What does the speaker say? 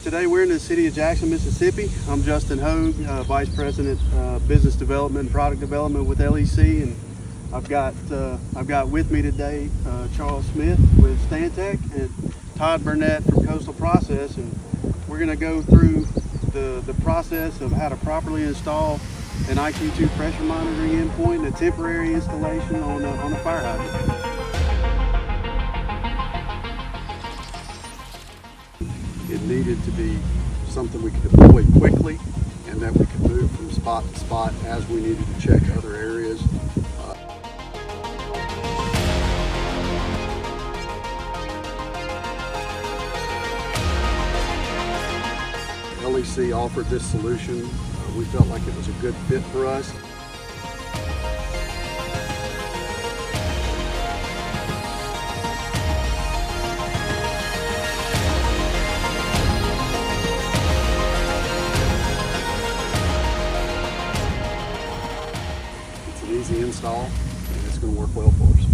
Today we're in the city of Jackson, Mississippi. I'm Justin Hogue, Vice President Business Development and Product Development with LEC, and I've got with me today Charles Smith with Stantec and Todd Burnett from Coastal Process, and we're going to go through the process of how to properly install an IQ2 pressure monitoring endpoint and a temporary installation on a fire hydrant. It needed to be something we could deploy quickly and that we could move from spot to spot as we needed to check other areas. LEC offered this solution. We felt like it was a good fit for us. It's an easy install, and it's going to work well for us.